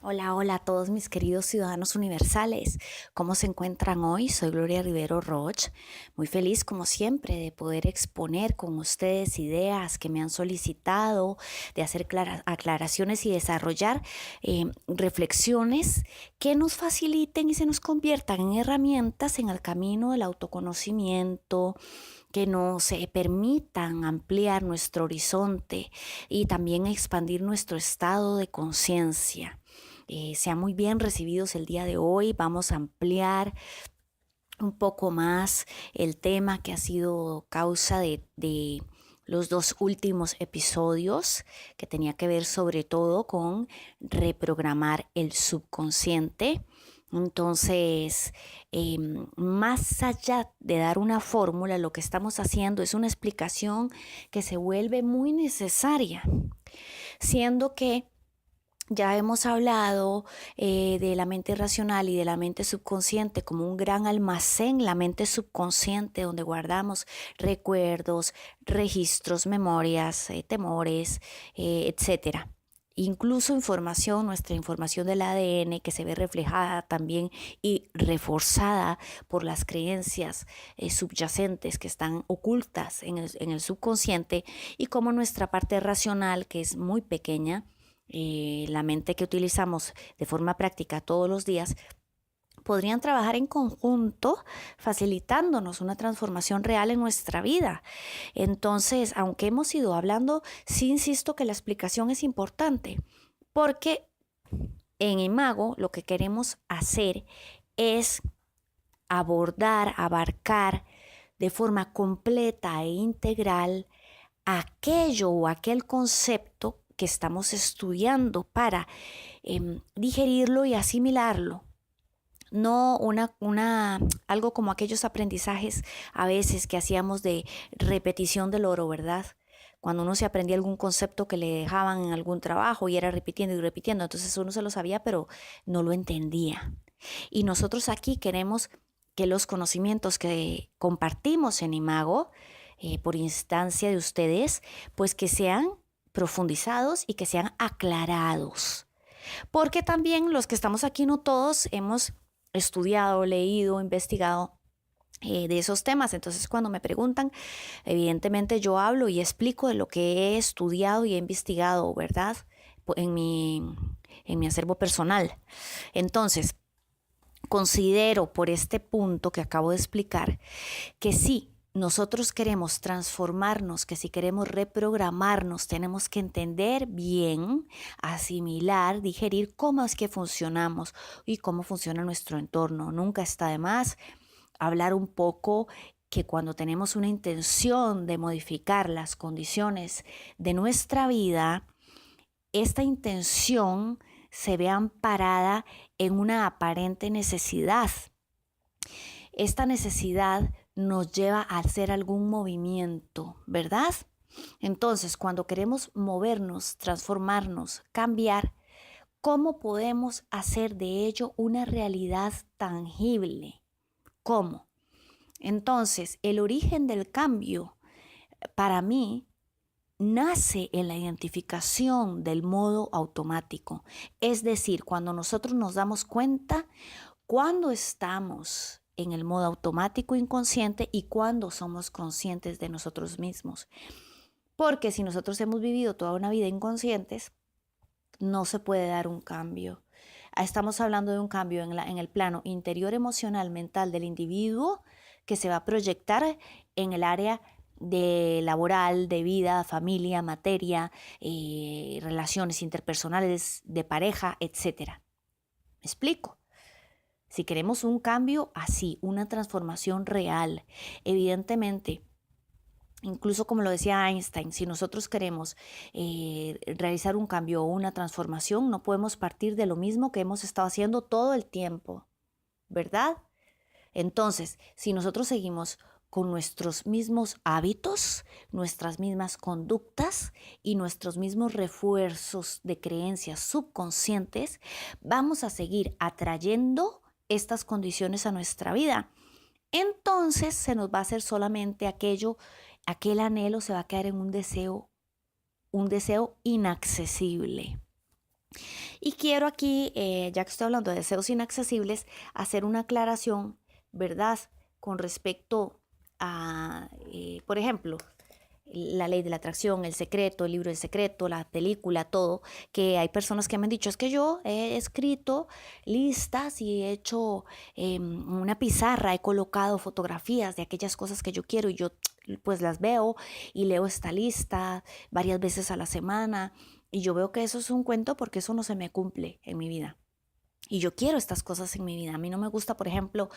Hola, hola a todos mis queridos ciudadanos universales. ¿Cómo se encuentran hoy? Soy Gloria Rivero Roch. Muy feliz como siempre de poder exponer con ustedes ideas que me han solicitado, de hacer aclaraciones y desarrollar reflexiones que nos faciliten y se nos conviertan en herramientas en el camino del autoconocimiento, que nos permitan ampliar nuestro horizonte y también expandir nuestro estado de conciencia. Sean muy bien recibidos el día de hoy. Vamos a ampliar un poco más el tema que ha sido causa de los dos últimos episodios, que tenía que ver sobre todo con reprogramar el subconsciente. Entonces, más allá de dar una fórmula, lo que estamos haciendo es una explicación que se vuelve muy necesaria, siendo que ya hemos hablado de la mente racional y de la mente subconsciente como un gran almacén, la mente subconsciente donde guardamos recuerdos, registros, memorias, temores, etcétera. Incluso información, nuestra información del ADN que se ve reflejada también y reforzada por las creencias subyacentes que están ocultas en el subconsciente, y como nuestra parte racional, que es muy pequeña, la mente que utilizamos de forma práctica todos los días, podrían trabajar en conjunto facilitándonos una transformación real en nuestra vida. Entonces, aunque hemos ido hablando, sí insisto que la explicación es importante, porque en Imago lo que queremos hacer es abordar, abarcar de forma completa e integral aquello o aquel concepto que estamos estudiando para digerirlo y asimilarlo. No algo como aquellos aprendizajes a veces que hacíamos de repetición del oro, ¿verdad? Cuando uno se aprendía algún concepto que le dejaban en algún trabajo y era repitiendo y repitiendo, entonces uno se lo sabía pero no lo entendía. Y nosotros aquí queremos que los conocimientos que compartimos en Imago, por instancia de ustedes, pues que sean profundizados y que sean aclarados. Porque también los que estamos aquí, no todos hemos estudiado, leído, investigado de esos temas. Entonces, cuando me preguntan, evidentemente yo hablo y explico de lo que he estudiado y he investigado, ¿verdad? En mi acervo personal. Entonces, considero por este punto que acabo de explicar que sí, nosotros queremos transformarnos, que si queremos reprogramarnos, tenemos que entender bien, asimilar, digerir cómo es que funcionamos y cómo funciona nuestro entorno. Nunca está de más hablar un poco que cuando tenemos una intención de modificar las condiciones de nuestra vida, esta intención se ve amparada en una aparente necesidad. Esta necesidad nos lleva a hacer algún movimiento, ¿verdad? Entonces, cuando queremos movernos, transformarnos, cambiar, ¿cómo podemos hacer de ello una realidad tangible? ¿Cómo? Entonces, el origen del cambio, para mí, nace en la identificación del modo automático. Es decir, cuando nosotros nos damos cuenta cuando estamos en el modo automático inconsciente y cuando somos conscientes de nosotros mismos. Porque si nosotros hemos vivido toda una vida inconscientes, no se puede dar un cambio. Estamos hablando de un cambio en el plano interior emocional, mental del individuo, que se va a proyectar en el área de laboral, de vida, familia, materia, relaciones interpersonales, de pareja, etcétera. ¿Me explico? Si queremos un cambio así, una transformación real, evidentemente, incluso como lo decía Einstein, si nosotros queremos realizar un cambio o una transformación, no podemos partir de lo mismo que hemos estado haciendo todo el tiempo, ¿verdad? Entonces, si nosotros seguimos con nuestros mismos hábitos, nuestras mismas conductas y nuestros mismos refuerzos de creencias subconscientes, vamos a seguir atrayendo estas condiciones a nuestra vida. Entonces se nos va a hacer solamente aquel anhelo se va a quedar en un deseo inaccesible. Y quiero aquí, ya que estoy hablando de deseos inaccesibles, hacer una aclaración, ¿verdad? Con respecto a, por ejemplo, la ley de la atracción, el secreto, el libro del secreto, la película, todo, que hay personas que me han dicho, es que yo he escrito listas y he hecho una pizarra, he colocado fotografías de aquellas cosas que yo quiero y yo pues las veo y leo esta lista varias veces a la semana y yo veo que eso es un cuento porque eso no se me cumple en mi vida. Y yo quiero estas cosas en mi vida. A mí no me gusta, por ejemplo,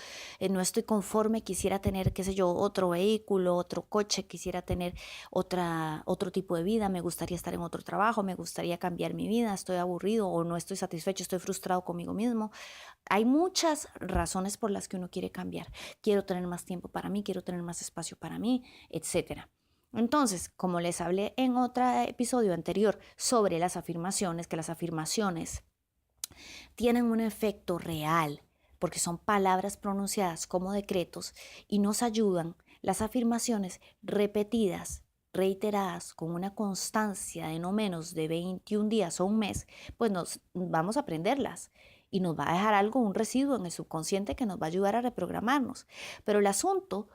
no estoy conforme, quisiera tener, qué sé yo, otro vehículo, otro coche, quisiera tener otro tipo de vida, me gustaría estar en otro trabajo, me gustaría cambiar mi vida, estoy aburrido o no estoy satisfecho, estoy frustrado conmigo mismo. Hay muchas razones por las que uno quiere cambiar. Quiero tener más tiempo para mí, quiero tener más espacio para mí, etcétera. Entonces, como les hablé en otro episodio anterior sobre las afirmaciones, que las afirmaciones tienen un efecto real, porque son palabras pronunciadas como decretos y nos ayudan las afirmaciones repetidas, reiteradas, con una constancia de no menos de 21 días o un mes, pues nos vamos a aprenderlas y nos va a dejar algo, un residuo en el subconsciente que nos va a ayudar a reprogramarnos. Pero el asunto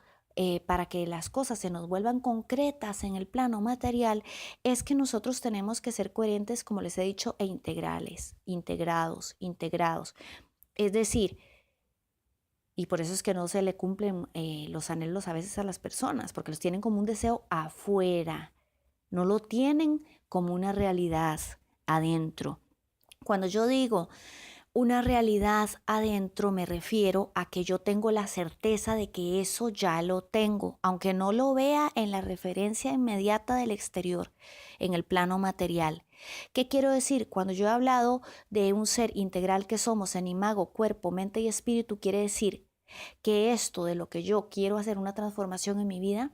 para que las cosas se nos vuelvan concretas en el plano material, es que nosotros tenemos que ser coherentes, como les he dicho, e integrales, integrados. Es decir, y por eso es que no se le cumplen los anhelos a veces a las personas, porque los tienen como un deseo afuera, no lo tienen como una realidad adentro. Cuando yo digo una realidad adentro, me refiero a que yo tengo la certeza de que eso ya lo tengo, aunque no lo vea en la referencia inmediata del exterior, en el plano material. ¿Qué quiero decir? Cuando yo he hablado de un ser integral que somos en imago, cuerpo, mente y espíritu, quiere decir que esto de lo que yo quiero hacer una transformación en mi vida,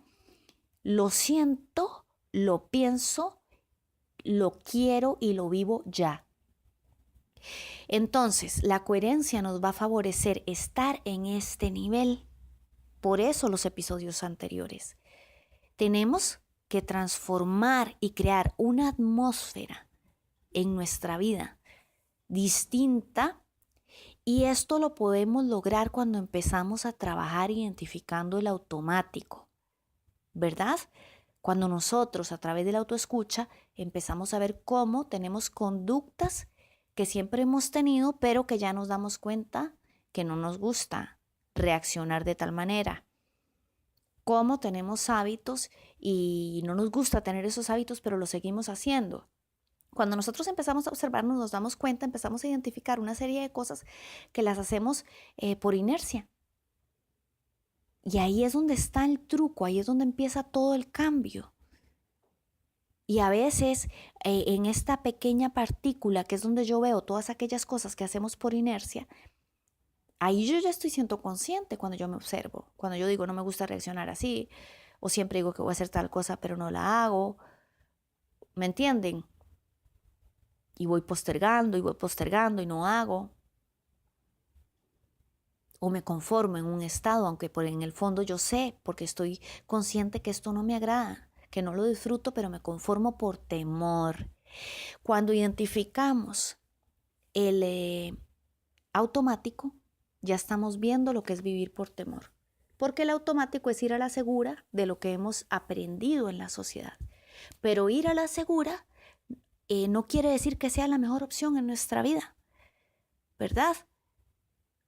lo siento, lo pienso, lo quiero y lo vivo ya. Entonces, la coherencia nos va a favorecer estar en este nivel. Por eso los episodios anteriores. Tenemos que transformar y crear una atmósfera en nuestra vida distinta, y esto lo podemos lograr cuando empezamos a trabajar identificando el automático, ¿verdad? Cuando nosotros a través de la autoescucha empezamos a ver cómo tenemos conductas que siempre hemos tenido, pero que ya nos damos cuenta que no nos gusta reaccionar de tal manera. Cómo tenemos hábitos y no nos gusta tener esos hábitos, pero los seguimos haciendo. Cuando nosotros empezamos a observarnos, nos damos cuenta, empezamos a identificar una serie de cosas que las hacemos por inercia. Y ahí es donde está el truco, ahí es donde empieza todo el cambio. Y a veces en esta pequeña partícula, que es donde yo veo todas aquellas cosas que hacemos por inercia, ahí yo ya estoy siendo consciente cuando yo me observo. Cuando yo digo no me gusta reaccionar así, o siempre digo que voy a hacer tal cosa pero no la hago. ¿Me entienden? Y voy postergando y no hago. O me conformo en un estado, aunque en el fondo yo sé, porque estoy consciente que esto no me agrada, que no lo disfruto, pero me conformo por temor. Cuando identificamos el automático, ya estamos viendo lo que es vivir por temor. Porque el automático es ir a la segura de lo que hemos aprendido en la sociedad. Pero ir a la segura no quiere decir que sea la mejor opción en nuestra vida, ¿verdad?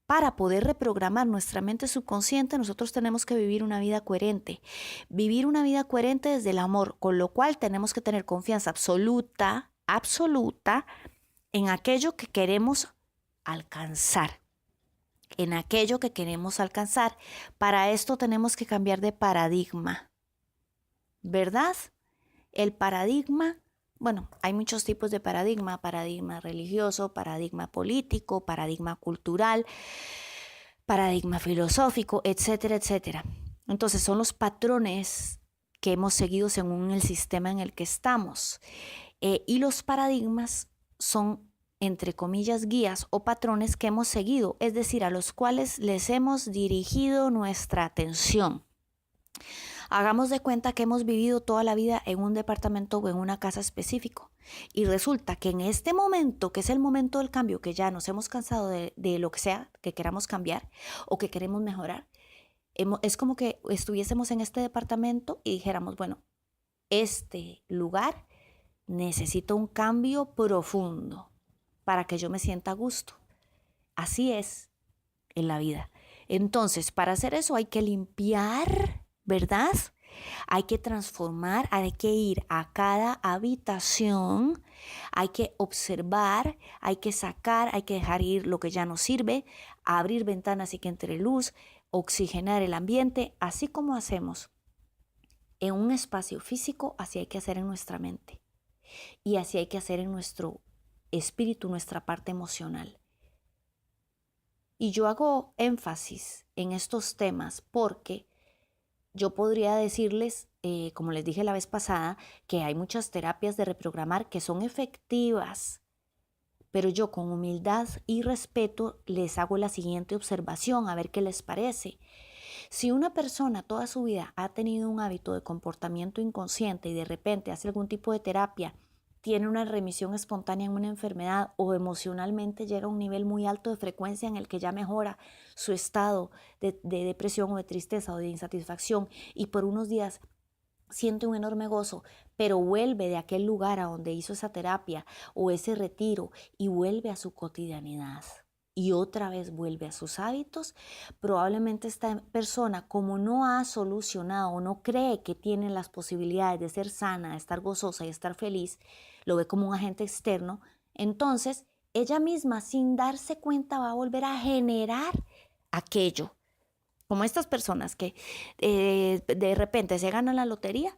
Para poder reprogramar nuestra mente subconsciente, nosotros tenemos que vivir una vida coherente. Vivir una vida coherente desde el amor, con lo cual tenemos que tener confianza absoluta en aquello que queremos alcanzar. En aquello que queremos alcanzar. Para esto tenemos que cambiar de paradigma, ¿verdad? El paradigma, bueno, hay muchos tipos de paradigma religioso, paradigma político, paradigma cultural, paradigma filosófico, etcétera, etcétera. Entonces son los patrones que hemos seguido según el sistema en el que estamos. Y los paradigmas son, entre comillas, guías o patrones que hemos seguido, es decir, a los cuales les hemos dirigido nuestra atención. Hagamos de cuenta que hemos vivido toda la vida en un departamento o en una casa específico. Y resulta que en este momento, que es el momento del cambio, que ya nos hemos cansado de lo que sea que queramos cambiar o que queremos mejorar, es como que estuviésemos en este departamento y dijéramos, bueno, este lugar necesita un cambio profundo para que yo me sienta a gusto. Así es en la vida. Entonces, para hacer eso hay que limpiar, ¿verdad? Hay que transformar, hay que ir a cada habitación, hay que observar, hay que sacar, hay que dejar ir lo que ya no sirve, abrir ventanas y que entre luz, oxigenar el ambiente, así como hacemos en un espacio físico, así hay que hacer en nuestra mente y así hay que hacer en nuestro espíritu, nuestra parte emocional. Y yo hago énfasis en estos temas porque yo podría decirles, como les dije la vez pasada, que hay muchas terapias de reprogramar que son efectivas, pero yo con humildad y respeto les hago la siguiente observación, a ver qué les parece. Si una persona toda su vida ha tenido un hábito de comportamiento inconsciente y de repente hace algún tipo de terapia, tiene una remisión espontánea en una enfermedad o emocionalmente llega a un nivel muy alto de frecuencia en el que ya mejora su estado de depresión o de tristeza o de insatisfacción y por unos días siente un enorme gozo, pero vuelve de aquel lugar a donde hizo esa terapia o ese retiro y vuelve a su cotidianidad y otra vez vuelve a sus hábitos, probablemente esta persona, como no ha solucionado o no cree que tiene las posibilidades de ser sana, de estar gozosa y estar feliz, lo ve como un agente externo, entonces ella misma sin darse cuenta va a volver a generar aquello. Como estas personas que de repente se ganan la lotería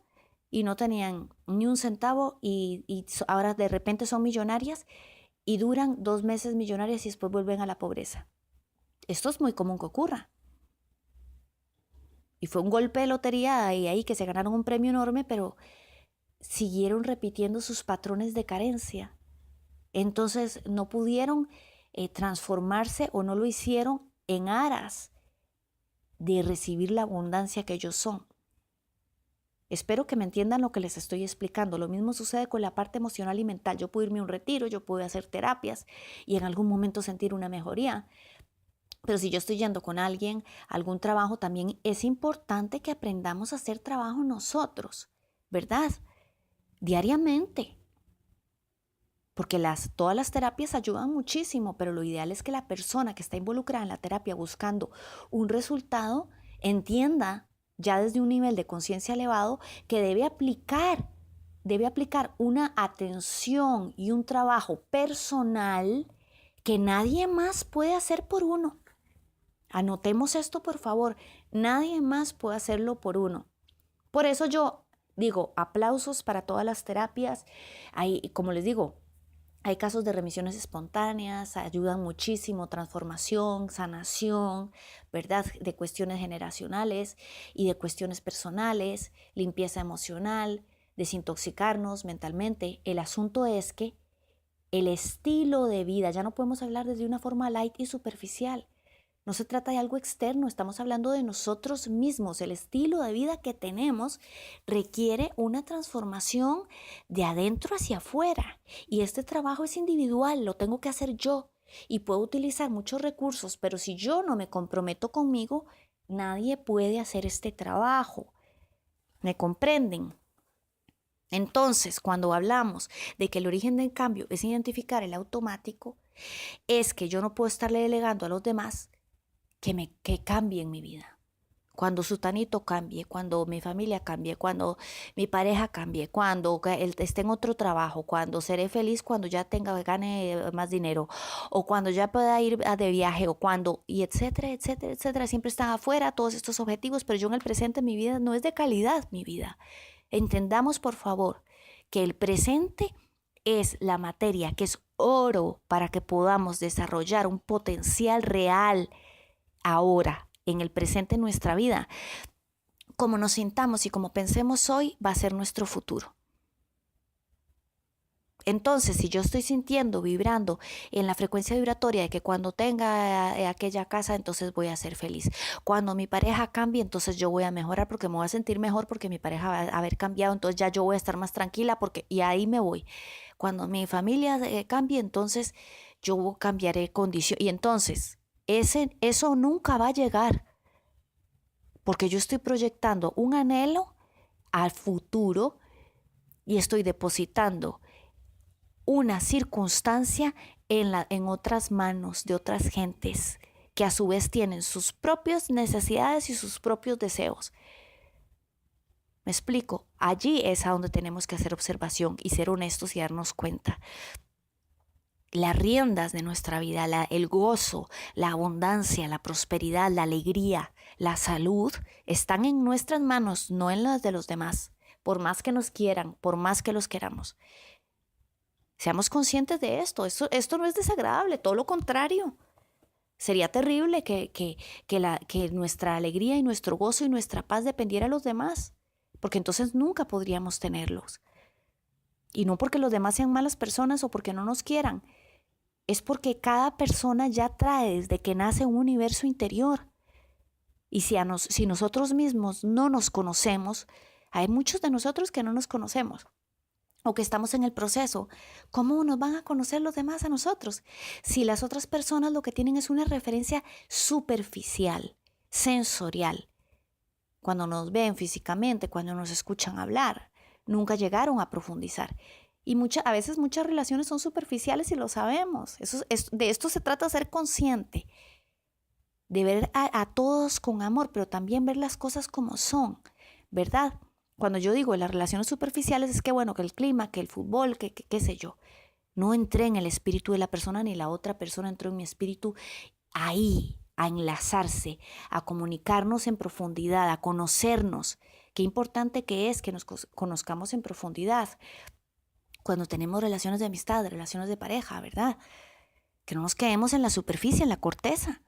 y no tenían ni un centavo y ahora de repente son millonarias y duran 2 meses millonarias y después vuelven a la pobreza. Esto es muy común que ocurra. Y fue un golpe de lotería y ahí que se ganaron un premio enorme, pero siguieron repitiendo sus patrones de carencia. Entonces no pudieron transformarse o no lo hicieron en aras de recibir la abundancia que ellos son. Espero que me entiendan lo que les estoy explicando. Lo mismo sucede con la parte emocional y mental. Yo puedo irme a un retiro, yo puedo hacer terapias y en algún momento sentir una mejoría. Pero si yo estoy yendo con alguien a algún trabajo, también es importante que aprendamos a hacer trabajo nosotros, ¿verdad? Diariamente. Porque todas las terapias ayudan muchísimo, pero lo ideal es que la persona que está involucrada en la terapia buscando un resultado entienda ya desde un nivel de conciencia elevado que debe aplicar una atención y un trabajo personal que nadie más puede hacer por uno. Anotemos esto, por favor. Nadie más puede hacerlo por uno. Por eso yo digo, aplausos para todas las terapias. Como les digo, hay casos de remisiones espontáneas, ayudan muchísimo, transformación, sanación, ¿verdad? De cuestiones generacionales y de cuestiones personales, limpieza emocional, desintoxicarnos mentalmente. El asunto es que el estilo de vida, ya no podemos hablar desde una forma light y superficial. No se trata de algo externo, estamos hablando de nosotros mismos. El estilo de vida que tenemos requiere una transformación de adentro hacia afuera. Y este trabajo es individual, lo tengo que hacer yo. Y puedo utilizar muchos recursos, pero si yo no me comprometo conmigo, nadie puede hacer este trabajo. ¿Me comprenden? Entonces, cuando hablamos de que el origen del cambio es identificar el automático, es que yo no puedo estarle delegando a los demás que cambie en mi vida. Cuando Sutanito cambie, cuando mi familia cambie, cuando mi pareja cambie, cuando él esté en otro trabajo, cuando seré feliz cuando ya gane más dinero, o cuando ya pueda ir de viaje, o cuando, y etcétera, etcétera, etcétera. Siempre están afuera todos estos objetivos, pero yo en el presente mi vida no es de calidad, mi vida. Entendamos, por favor, que el presente es la materia, que es oro para que podamos desarrollar un potencial real ahora, en el presente en nuestra vida. Como nos sintamos y como pensemos hoy va a ser nuestro futuro. Entonces, si yo estoy sintiendo, vibrando en la frecuencia vibratoria de que cuando tenga aquella casa, entonces voy a ser feliz. Cuando mi pareja cambie, entonces yo voy a mejorar porque me voy a sentir mejor porque mi pareja va a haber cambiado, entonces ya yo voy a estar más tranquila y ahí me voy. Cuando mi familia cambie, entonces yo cambiaré condición. Y entonces, eso nunca va a llegar porque yo estoy proyectando un anhelo al futuro y estoy depositando una circunstancia en otras manos de otras gentes que a su vez tienen sus propias necesidades y sus propios deseos. Me explico, allí es a donde tenemos que hacer observación y ser honestos y darnos cuenta. Las riendas de nuestra vida, el gozo, la abundancia, la prosperidad, la alegría, la salud, están en nuestras manos, no en las de los demás, por más que nos quieran, por más que los queramos. Seamos conscientes de esto no es desagradable, todo lo contrario. Sería terrible que nuestra alegría y nuestro gozo y nuestra paz dependiera de los demás, porque entonces nunca podríamos tenerlos. Y no porque los demás sean malas personas o porque no nos quieran, es porque cada persona ya trae desde que nace un universo interior. Y si nosotros mismos no nos conocemos, hay muchos de nosotros que no nos conocemos o que estamos en el proceso, ¿cómo nos van a conocer los demás a nosotros? Si las otras personas lo que tienen es una referencia superficial, sensorial, cuando nos ven físicamente, cuando nos escuchan hablar, nunca llegaron a profundizar. Y a veces muchas relaciones son superficiales y lo sabemos. De esto se trata de ser consciente, de ver a todos con amor, pero también ver las cosas como son, ¿verdad? Cuando yo digo las relaciones superficiales es que bueno, que el clima, que el fútbol, que qué sé yo. No entré en el espíritu de la persona ni la otra persona entró en mi espíritu ahí, a enlazarse, a comunicarnos en profundidad, a conocernos. Qué importante que es que nos conozcamos en profundidad cuando tenemos relaciones de amistad, relaciones de pareja, ¿verdad? Que no nos quedemos en la superficie, en la corteza.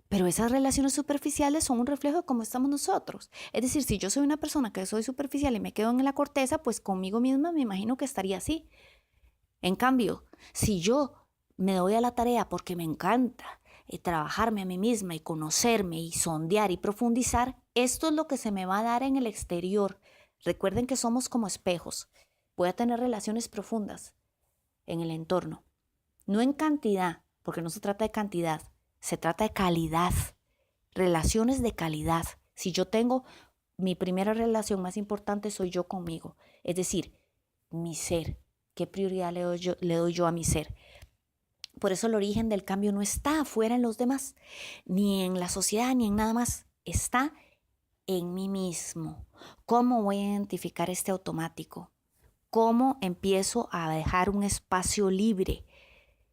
Pero esas relaciones superficiales son un reflejo de cómo estamos nosotros. Es decir, si yo soy una persona que soy superficial y me quedo en la corteza, pues conmigo misma me imagino que estaría así. En cambio, si yo me doy a la tarea porque me encanta trabajarme a mí misma y conocerme y sondear y profundizar, esto es lo que se me va a dar en el exterior. Recuerden que somos como espejos. Voy a tener relaciones profundas en el entorno. No en cantidad, porque no se trata de cantidad. Se trata de calidad, relaciones de calidad. Si yo tengo mi primera relación más importante soy yo conmigo, es decir, mi ser. ¿Qué prioridad le doy yo a mi ser? Por eso el origen del cambio no está afuera en los demás, ni en la sociedad, ni en nada más. Está en mí mismo. ¿Cómo voy a identificar este automático? ¿Cómo empiezo a dejar un espacio libre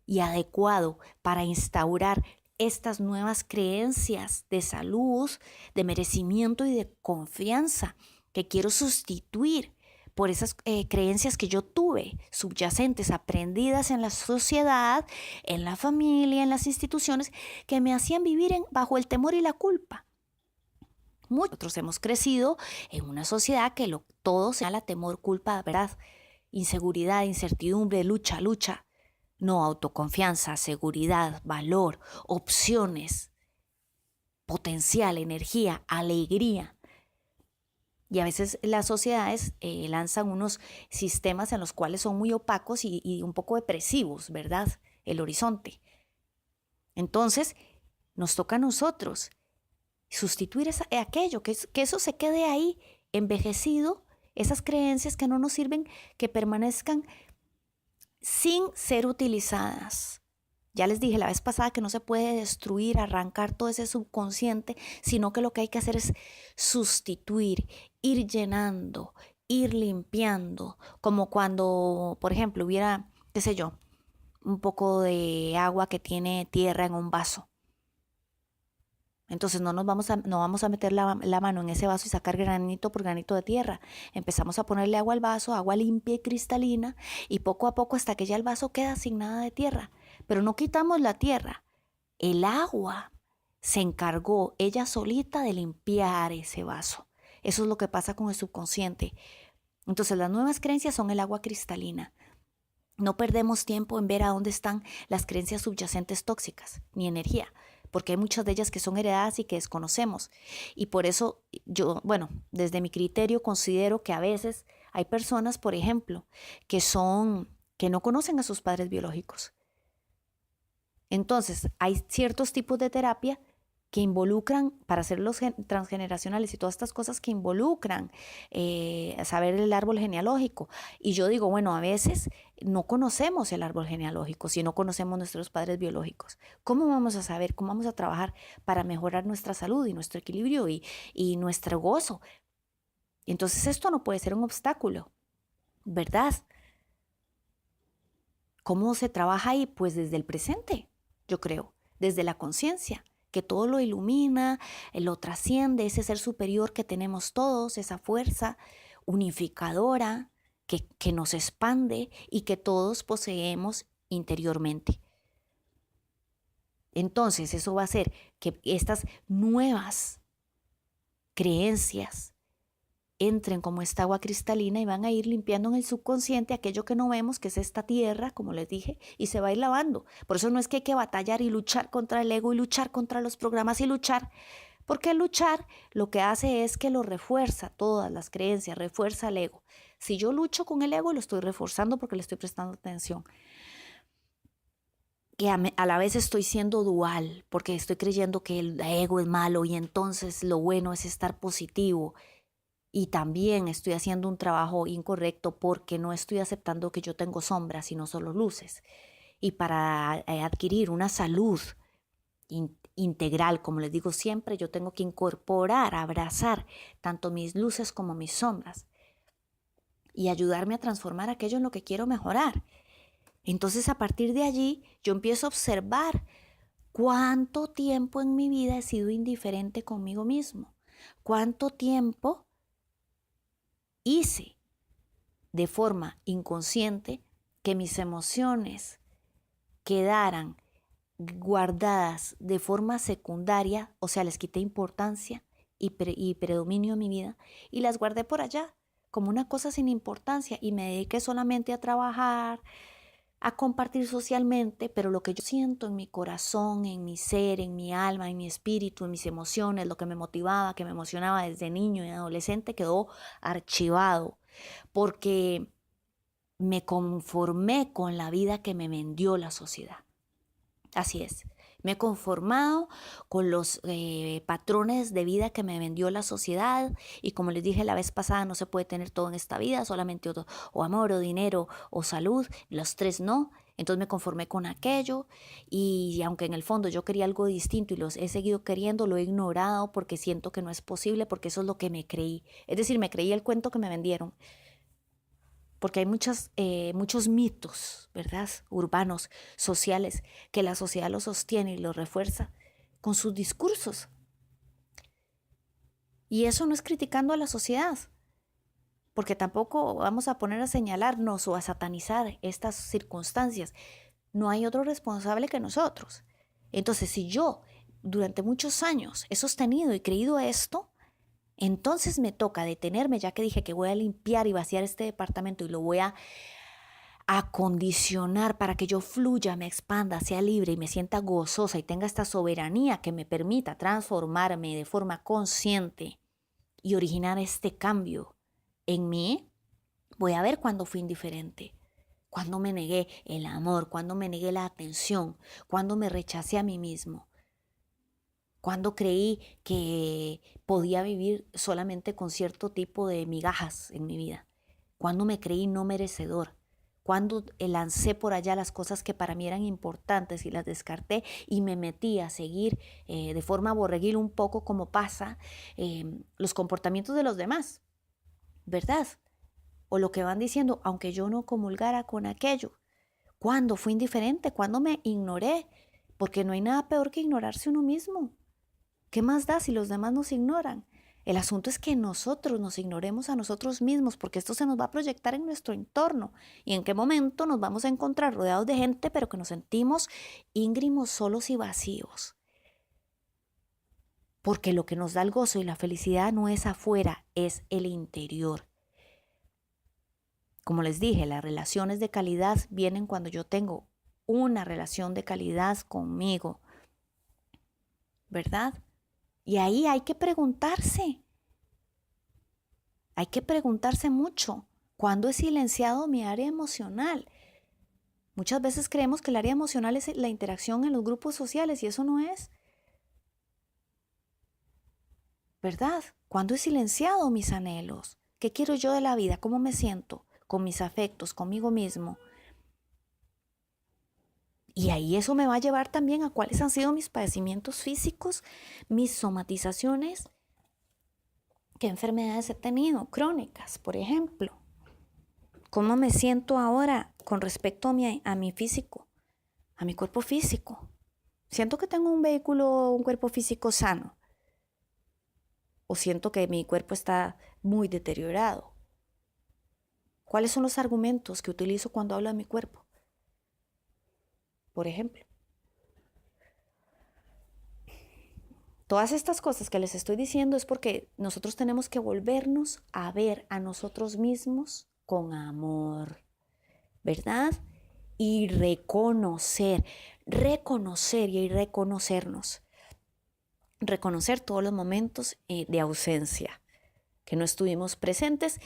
y adecuado para instaurar estas nuevas creencias de salud, de merecimiento y de confianza que quiero sustituir por esas creencias que yo tuve, subyacentes, aprendidas en la sociedad, en la familia, en las instituciones, que me hacían vivir bajo el temor y la culpa? Nosotros hemos crecido en una sociedad que todo señala temor, culpa, ¿verdad? Inseguridad, incertidumbre, lucha. No, autoconfianza, seguridad, valor, opciones, potencial, energía, alegría. Y a veces las sociedades lanzan unos sistemas en los cuales son muy opacos y un poco depresivos, ¿verdad? El horizonte. Entonces, nos toca a nosotros sustituir aquello, que eso se quede ahí envejecido, esas creencias que no nos sirven, que permanezcan sin ser utilizadas. Ya les dije la vez pasada que no se puede destruir, arrancar todo ese subconsciente, sino que lo que hay que hacer es sustituir, ir llenando, ir limpiando, como cuando, por ejemplo, hubiera, qué sé yo, un poco de agua que tiene tierra en un vaso. Entonces no vamos a meter la mano en ese vaso y sacar granito por granito de tierra. Empezamos a ponerle agua al vaso, agua limpia y cristalina, y poco a poco hasta que ya el vaso queda sin nada de tierra. Pero no quitamos la tierra. El agua se encargó ella solita de limpiar ese vaso. Eso es lo que pasa con el subconsciente. Entonces las nuevas creencias son el agua cristalina. No perdemos tiempo en ver a dónde están las creencias subyacentes tóxicas, ni energía, porque hay muchas de ellas que son heredadas y que desconocemos. Y por eso yo, bueno, desde mi criterio considero que a veces hay personas, por ejemplo, que no conocen a sus padres biológicos. Entonces, hay ciertos tipos de terapia que involucran, para hacer los transgeneracionales y todas estas cosas que involucran saber el árbol genealógico. Y yo digo, bueno, a veces no conocemos el árbol genealógico si no conocemos nuestros padres biológicos. ¿Cómo vamos a saber, cómo vamos a trabajar para mejorar nuestra salud y nuestro equilibrio y nuestro gozo? Entonces esto no puede ser un obstáculo, ¿verdad? ¿Cómo se trabaja ahí? Pues desde el presente, yo creo, desde la conciencia, que todo lo ilumina, lo trasciende, ese ser superior que tenemos todos, esa fuerza unificadora que nos expande y que todos poseemos interiormente. Entonces, eso va a hacer que estas nuevas creencias entren como esta agua cristalina y van a ir limpiando en el subconsciente aquello que no vemos, que es esta tierra, como les dije, y se va a ir lavando. Por eso no es que hay que batallar y luchar contra el ego y luchar contra los programas y luchar, porque luchar lo que hace es que lo refuerza, todas las creencias, refuerza el ego. Si yo lucho con el ego, lo estoy reforzando porque le estoy prestando atención. Que a la vez estoy siendo dual, porque estoy creyendo que el ego es malo y entonces lo bueno es estar positivo. Y también estoy haciendo un trabajo incorrecto porque no estoy aceptando que yo tengo sombras, sino solo luces. Y para adquirir una salud integral, como les digo siempre, yo tengo que incorporar, abrazar tanto mis luces como mis sombras y ayudarme a transformar aquello en lo que quiero mejorar. Entonces, a partir de allí, yo empiezo a observar cuánto tiempo en mi vida he sido indiferente conmigo mismo, cuánto tiempo hice de forma inconsciente que mis emociones quedaran guardadas de forma secundaria, o sea, les quité importancia y predominio en mi vida y las guardé por allá como una cosa sin importancia y me dediqué solamente a trabajar, a compartir socialmente, pero lo que yo siento en mi corazón, en mi ser, en mi alma, en mi espíritu, en mis emociones, lo que me motivaba, que me emocionaba desde niño y adolescente, quedó archivado, porque me conformé con la vida que me vendió la sociedad. Así es. Me he conformado con los patrones de vida que me vendió la sociedad y como les dije la vez pasada, no se puede tener todo en esta vida, solamente o amor o dinero o salud, los tres no. Entonces me conformé con aquello y aunque en el fondo yo quería algo distinto y los he seguido queriendo, lo he ignorado porque siento que no es posible, porque eso es lo que me creí. Es decir, me creí el cuento que me vendieron. Porque hay muchos mitos, ¿verdad? Urbanos, sociales, que la sociedad los sostiene y los refuerza con sus discursos. Y eso no es criticando a la sociedad, porque tampoco vamos a poner a señalarnos o a satanizar estas circunstancias. No hay otro responsable que nosotros. Entonces, si yo durante muchos años he sostenido y creído esto, entonces me toca detenerme, ya que dije que voy a limpiar y vaciar este departamento y lo voy a acondicionar para que yo fluya, me expanda, sea libre y me sienta gozosa y tenga esta soberanía que me permita transformarme de forma consciente y originar este cambio en mí. Voy a ver cuándo fui indiferente, cuándo me negué el amor, cuándo me negué la atención, cuándo me rechacé a mí mismo, cuándo creí que podía vivir solamente con cierto tipo de migajas en mi vida, cuándo me creí no merecedor, cuando lancé por allá las cosas que para mí eran importantes y las descarté y me metí a seguir de forma borreguil un poco como pasa los comportamientos de los demás, ¿verdad? O lo que van diciendo, aunque yo no comulgara con aquello. ¿Cuándo fui indiferente? ¿Cuándo me ignoré? Porque no hay nada peor que ignorarse uno mismo. ¿Qué más da si los demás nos ignoran? El asunto es que nosotros nos ignoremos a nosotros mismos porque esto se nos va a proyectar en nuestro entorno. ¿Y en qué momento nos vamos a encontrar rodeados de gente pero que nos sentimos íngrimos, solos y vacíos? Porque lo que nos da el gozo y la felicidad no es afuera, es el interior. Como les dije, las relaciones de calidad vienen cuando yo tengo una relación de calidad conmigo, ¿verdad? Y ahí hay que preguntarse mucho. ¿Cuándo he silenciado mi área emocional? Muchas veces creemos que el área emocional es la interacción en los grupos sociales y eso no es, ¿verdad? ¿Cuándo he silenciado mis anhelos? ¿Qué quiero yo de la vida? ¿Cómo me siento con mis afectos, conmigo mismo? Y ahí eso me va a llevar también a cuáles han sido mis padecimientos físicos, mis somatizaciones, qué enfermedades he tenido, crónicas, por ejemplo. ¿Cómo me siento ahora con respecto a mi físico, a mi cuerpo físico? ¿Siento que tengo un cuerpo físico sano? ¿O siento que mi cuerpo está muy deteriorado? ¿Cuáles son los argumentos que utilizo cuando hablo de mi cuerpo? Por ejemplo, todas estas cosas que les estoy diciendo es porque nosotros tenemos que volvernos a ver a nosotros mismos con amor, ¿verdad? Y reconocer y reconocernos. Reconocer todos los momentos de ausencia que no estuvimos presentes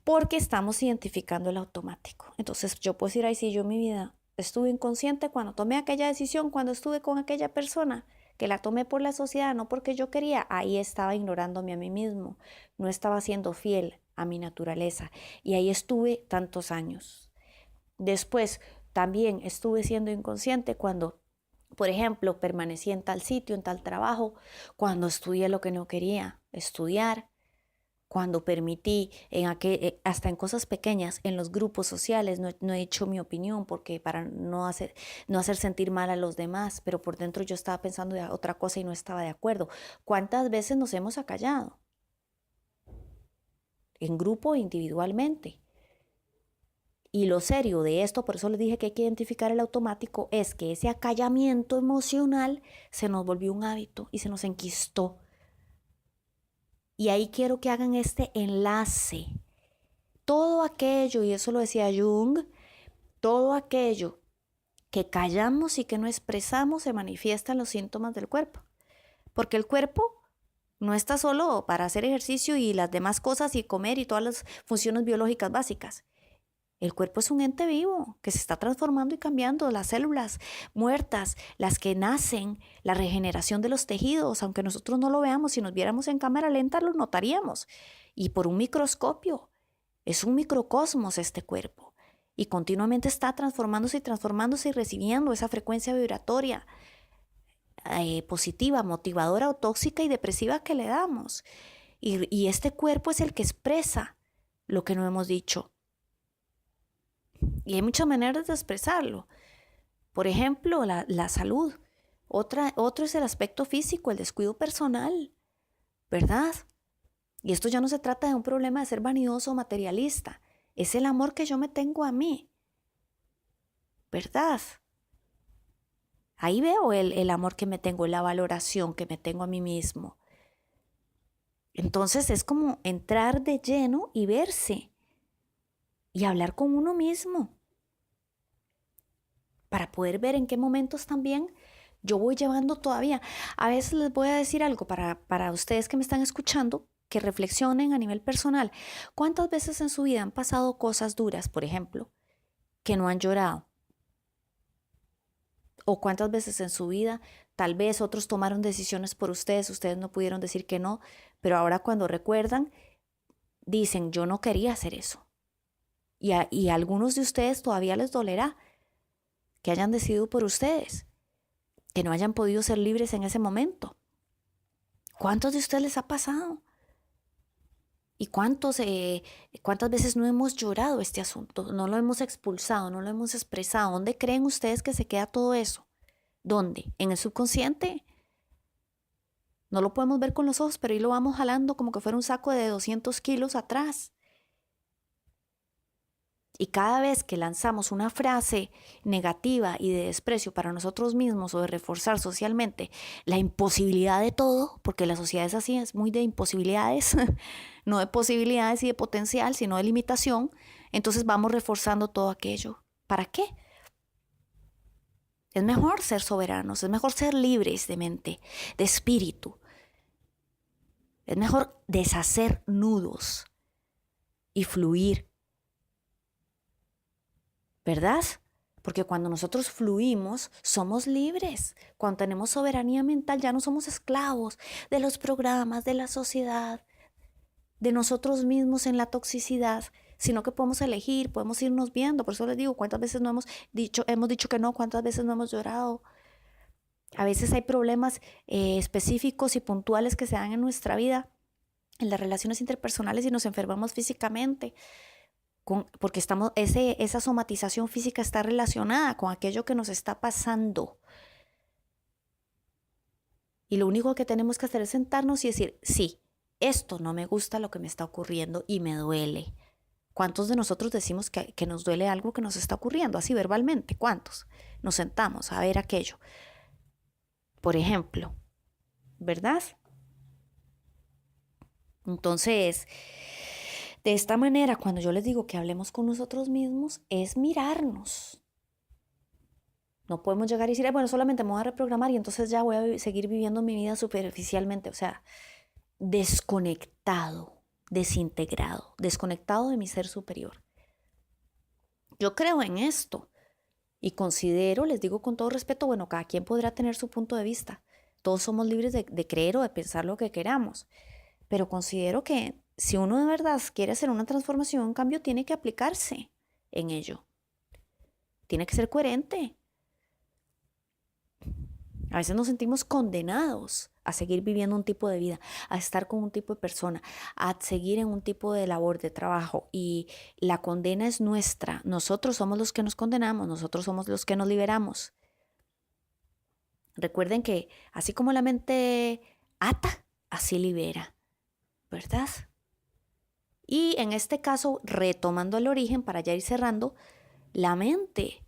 porque estamos identificando el automático. Entonces yo puedo decir, ay, sí, yo en mi vida estuve inconsciente cuando tomé aquella decisión, cuando estuve con aquella persona, que la tomé por la sociedad, no porque yo quería, ahí estaba ignorándome a mí mismo, no estaba siendo fiel a mi naturaleza y ahí estuve tantos años. Después también estuve siendo inconsciente cuando, por ejemplo, permanecí en tal sitio, en tal trabajo, cuando estudié lo que no quería estudiar, cuando permití hasta en cosas pequeñas, en los grupos sociales, no he dicho mi opinión porque para no hacer sentir mal a los demás, pero por dentro yo estaba pensando de otra cosa y no estaba de acuerdo. ¿Cuántas veces nos hemos acallado? En grupo e individualmente. Y lo serio de esto, por eso les dije que hay que identificar el automático, es que ese acallamiento emocional se nos volvió un hábito y se nos enquistó. Y ahí quiero que hagan este enlace. Todo aquello, y eso lo decía Jung, todo aquello que callamos y que no expresamos se manifiesta en los síntomas del cuerpo. Porque el cuerpo no está solo para hacer ejercicio y las demás cosas y comer y todas las funciones biológicas básicas. El cuerpo es un ente vivo que se está transformando y cambiando, las células muertas, las que nacen, la regeneración de los tejidos, aunque nosotros no lo veamos, si nos viéramos en cámara lenta lo notaríamos. Y por un microscopio, es un microcosmos este cuerpo. Y continuamente está transformándose y recibiendo esa frecuencia vibratoria positiva, motivadora o tóxica y depresiva que le damos. Y este cuerpo es el que expresa lo que no hemos dicho. Y hay muchas maneras de expresarlo. Por ejemplo, la salud. Otro es el aspecto físico, el descuido personal, ¿verdad? Y esto ya no se trata de un problema de ser vanidoso o materialista. Es el amor que yo me tengo a mí, ¿verdad? Ahí veo el amor que me tengo, la valoración que me tengo a mí mismo. Entonces es como entrar de lleno y verse y hablar con uno mismo para poder ver en qué momentos también yo voy llevando todavía. A veces les voy a decir algo para ustedes que me están escuchando, que reflexionen a nivel personal. ¿Cuántas veces en su vida han pasado cosas duras, por ejemplo, que no han llorado? ¿O cuántas veces en su vida tal vez otros tomaron decisiones por ustedes no pudieron decir que no, pero ahora cuando recuerdan, dicen, yo no quería hacer eso? Y a algunos de ustedes todavía les dolerá que hayan decidido por ustedes, que no hayan podido ser libres en ese momento. ¿Cuántos de ustedes les ha pasado? ¿Y cuántas veces no hemos llorado este asunto? No lo hemos expulsado, no lo hemos expresado. ¿Dónde creen ustedes que se queda todo eso? ¿Dónde? ¿En el subconsciente? No lo podemos ver con los ojos, pero ahí lo vamos jalando como que fuera un saco de 200 kilos atrás. Y cada vez que lanzamos una frase negativa y de desprecio para nosotros mismos o de reforzar socialmente la imposibilidad de todo, porque la sociedad es así, es muy de imposibilidades, no de posibilidades y de potencial, sino de limitación, Entonces vamos reforzando todo aquello. ¿Para qué? Es mejor ser soberanos, es mejor ser libres de mente, de espíritu. Es mejor deshacer nudos y fluir, ¿verdad? Porque cuando nosotros fluimos, somos libres. Cuando tenemos soberanía mental, ya no somos esclavos de los programas, de la sociedad, de nosotros mismos en la toxicidad, sino que podemos elegir, podemos irnos viendo. Por eso les digo, cuántas veces no hemos dicho que no, cuántas veces no hemos llorado. A veces hay problemas específicos y puntuales que se dan en nuestra vida, en las relaciones interpersonales, y nos enfermamos físicamente. Porque esa somatización física está relacionada con aquello que nos está pasando. Y lo único que tenemos que hacer es sentarnos y decir, sí, esto no me gusta lo que me está ocurriendo y me duele. ¿Cuántos de nosotros decimos que nos duele algo que nos está ocurriendo, así verbalmente? ¿Cuántos? Nos sentamos a ver aquello. Por ejemplo, ¿verdad? Entonces, de esta manera, cuando yo les digo que hablemos con nosotros mismos, es mirarnos. No podemos llegar y decir, bueno, solamente me voy a reprogramar y entonces ya voy a seguir viviendo mi vida superficialmente. O sea, desconectado, desintegrado, desconectado de mi ser superior. Yo creo en esto y considero, les digo con todo respeto, bueno, cada quien podrá tener su punto de vista. Todos somos libres de creer o de pensar lo que queramos. Pero considero que si uno de verdad quiere hacer una transformación, un cambio, tiene que aplicarse en ello. Tiene que ser coherente. A veces nos sentimos condenados a seguir viviendo un tipo de vida, a estar con un tipo de persona, a seguir en un tipo de labor, de trabajo, y la condena es nuestra. Nosotros somos los que nos condenamos, nosotros somos los que nos liberamos. Recuerden que así como la mente ata, así libera, ¿verdad? Y en este caso, retomando el origen para ya ir cerrando, la mente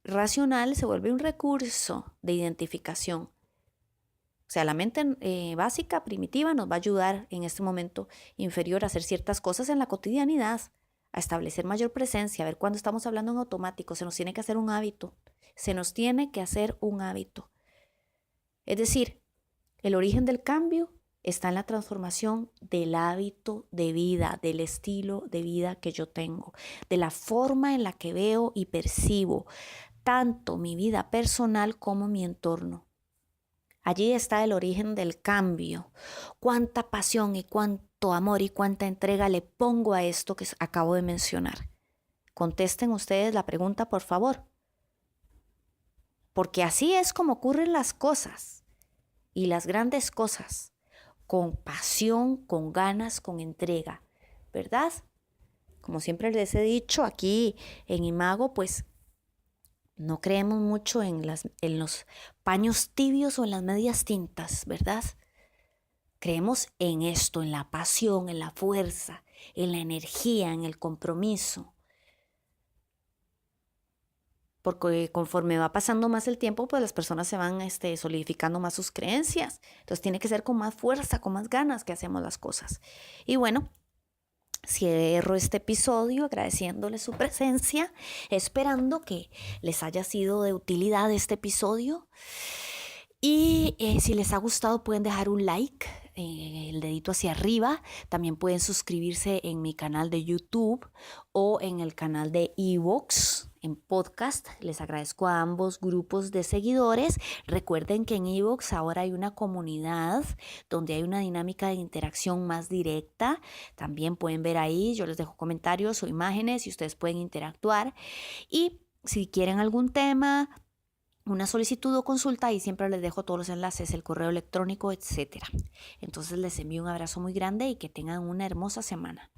racional se vuelve un recurso de identificación. O sea, la mente básica, primitiva, nos va a ayudar en este momento inferior a hacer ciertas cosas en la cotidianidad, a establecer mayor presencia, a ver cuándo estamos hablando en automático. Se nos tiene que hacer un hábito. Se nos tiene que hacer un hábito. Es decir, el origen del cambio está en la transformación del hábito de vida, del estilo de vida que yo tengo, de la forma en la que veo y percibo tanto mi vida personal como mi entorno. Allí está el origen del cambio. Cuánta pasión y cuánto amor y cuánta entrega le pongo a esto que acabo de mencionar. Contesten ustedes la pregunta, por favor. Porque así es como ocurren las cosas. Y las grandes cosas. Con pasión, con ganas, con entrega. ¿Verdad? Como siempre les he dicho, aquí en Imago, pues no creemos mucho en los paños tibios o en las medias tintas, ¿verdad? Creemos en esto, en la pasión, en la fuerza, en la energía, en el compromiso. Porque conforme va pasando más el tiempo, pues las personas se van solidificando más sus creencias. Entonces tiene que ser con más fuerza, con más ganas que hacemos las cosas. Y bueno, cierro este episodio agradeciéndoles su presencia, esperando que les haya sido de utilidad este episodio. Y si les ha gustado, pueden dejar un like, el dedito hacia arriba. También pueden suscribirse en mi canal de YouTube o en el canal de iVoox en podcast. Les agradezco a ambos grupos de seguidores. Recuerden que en iVoox ahora hay una comunidad donde hay una dinámica de interacción más directa. También pueden ver ahí, yo les dejo comentarios o imágenes y ustedes pueden interactuar. Y si quieren algún tema, una solicitud o consulta, ahí siempre les dejo todos los enlaces, el correo electrónico, etc. Entonces les envío un abrazo muy grande y que tengan una hermosa semana.